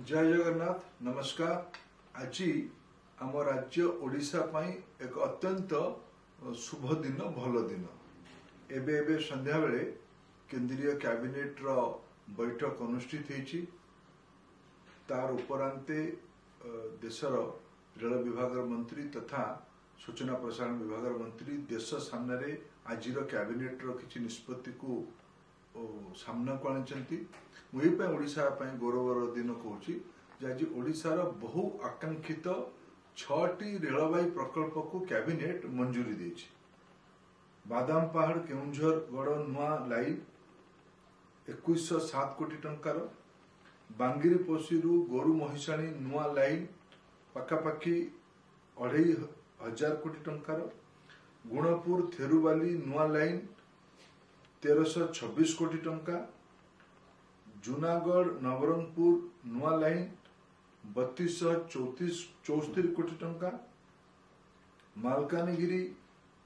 जय जगन्नाथ नमस्कार। आज आम राज्य ओडिशा पाई एक अत्यंत शुभ दिन भल दिन। एबे एबे संध्या बेले केंद्रीय कैबिनेट रो बैठक अनुष्ठित होईची। तार उपरांते देशर रेल विभाग मंत्री तथा सूचना प्रसारण विभाग मंत्री देश सामने आज कैबिनेट रो किछि निष्पत्ति को सामना को आनी। ओडिशा गौरवर दिन कहूँ आज ओडिशार बहु आकांक्षित 6टी रेलवाई प्रकल्प को कैबिनेट मंजूरी देछि। बादाम पहाड़ केउंझर गड़ नुआ लाइन 2107 कोटी टंकार, बांगिरी पोसीरू गोरु महिषाणी नुआ लाइन पखापाखि 2500 कोटी टंकार, गुणपुर थेरुवाली नुआ लाइन 1326 कोटी टंका, जूनागढ़ नवरंगपुर नुआ लाइन 3264 कोटी टंका, मालकानगिरी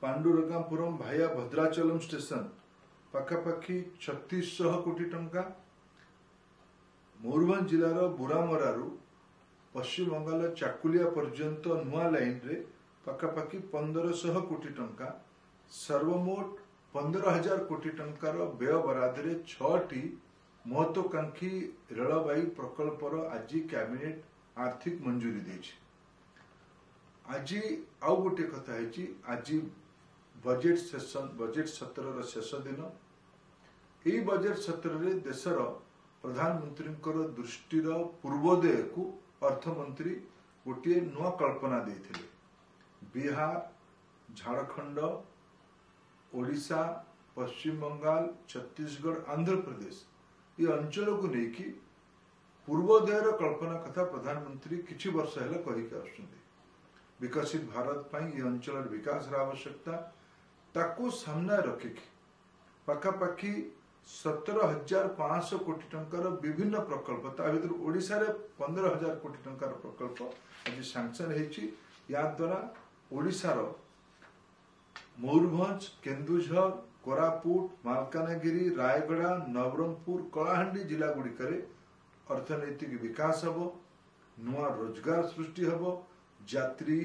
पांडुरंगापुरम भाया भद्राचलम स्टेशन पखापाखि 3600 कोटी टंका, मयूरभंज जिलार बुरामरारू पश्चिम बंगाल चाकुलिया पर्यंत नुआ लाइन रे पखापाखि 1500 कोटी टंका, सर्वमोट 15,000 कोटी टंकार व्यय बरादरे 6टी महत्वाकांक्षी रेलवाई प्रकल्पर आज कैबिनेट आर्थिक मंजूरी देछि। आज आउ गोटे कथा है आज बजेट सत्र शेष दिन। यही बजेट सत्र रे देशर प्रधानमंत्री दृष्टिर पूर्वोदय को अर्थमंत्री गोटे नुआ कल्पना देथिले। बिहार, झारखंड, ओडिशा, पश्चिम बंगाल, छत्तीसगढ़, आंध्र प्रदेश ये अंचल को लेकिन पूर्वोदय कल्पना कथा प्रधानमंत्री किछि वर्ष है कही। विकसित भारत पाई ये अंचल विकास आवश्यकता ताकू सामना रखिकी पखापाखि 17,500 कोटी टंकार विभिन्न प्रकल्प ता भीतर ओडिशा रे 15,000 कोटी टंकार प्रकल्प आज सैंक्शन होईची। या द्वारा ओडिशार मयूरभंज, केन्दुझर, कोरापुट, मालकानगिरी, रायगड़ा, नवरंगपुर, कलाहांडी जिला गुड़िकरे अर्थनैतिक विकास हब, नुआ रोजगार सृष्टि हब, यात्री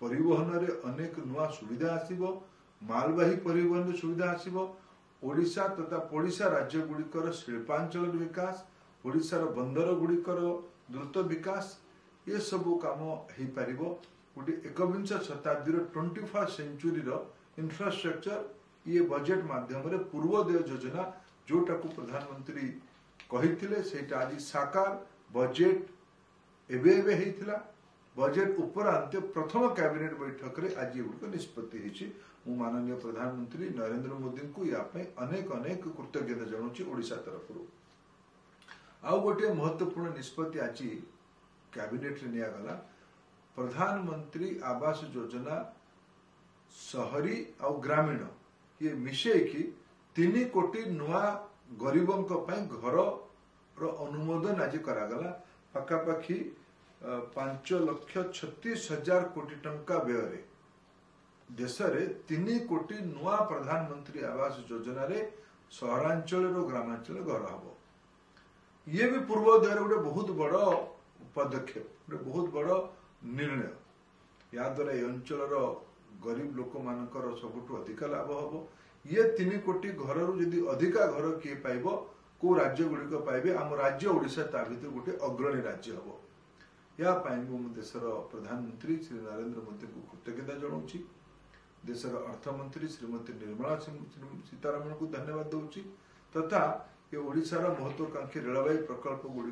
परिवहन रे अनेक नुआ सुविधा आसीबो, मालवाही परिवहन रे सुविधा आसीबो, ओडिशा तथा पड़ोसा राज्य गुड़िकर शिल्पांचल विकास, ओडिशार बंदर गुड़िकर द्रुत विकास ये सबू काम हो पारिबो। गोटे 21 शताब्दी 21st सेंचुरी इंफ्रास्ट्रक्चर ये बजेट माध्यम रे पूर्वोदय योजना जोटा को प्रधानमंत्री कहिथिले सेटा आज साकार बजेट एबे हेइथिला। बजेट उपरांत प्रथम कैबिनेट बैठक रे आज ये निष्पत्ति होईची। मु माननीय प्रधानमंत्री नरेंद्र मोदी को या अनेक अनेक कृतज्ञता जनाऊँ ओडिशा तरफ। आउ गोटे महत्वपूर्ण निष्पत्ति आज कैबिनेट रे निया गला। प्रधानमंत्री आवास योजना शहरी और ग्रामीण ये मिशे कि 3 कोटी नुआ गरीबों घर अनुमोदन आज करागला। पखापाखि 5,36,000 कोटी टंका व्यय देश रे 3 कोटी नुआ प्रधानमंत्री आवास योजना रे सहरांचल और ग्रामांचल घर हम। ये भी पूर्वोदय गोटे बहुत बड़ पदक्षेप, गोटे बहुत बड़ निर्णय। या द्वारा ये अंचल गरीब लोक मानकर सबुठु अधिक लाभ हम। ये 3 कोटी घर यदि अधिका घर किए पाइब को राज्य गुड़िक पाइबे आम राज्य ओडिशा ता भीतर गोटे अग्रणी राज्य हम। या देशर प्रधानमंत्री श्री नरेंद्र मोदी को कृतज्ञता जनाऊँ। देशर अर्थमंत्री श्रीमती निर्मला सीतारमण को धन्यवाद दूची तथा ये ओडिशार महत्वाकांक्षी रेलवाई प्रकल्प गुड़ी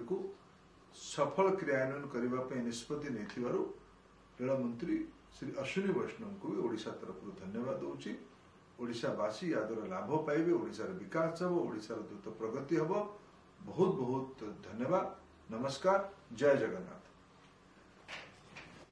सफल क्रियान्वयन करने निष्पत्ति नहीं रेलमंत्री श्री अश्विनी वैष्णव को भी ओडिशा तरफ धन्यवाद दूची। ओडिशावासी यादर लाभ पाइबे, ओडिशार विकास हम, ओडिशार द्रुत प्रगति हम। बहुत बहुत धन्यवाद। नमस्कार। जय जगन्नाथ।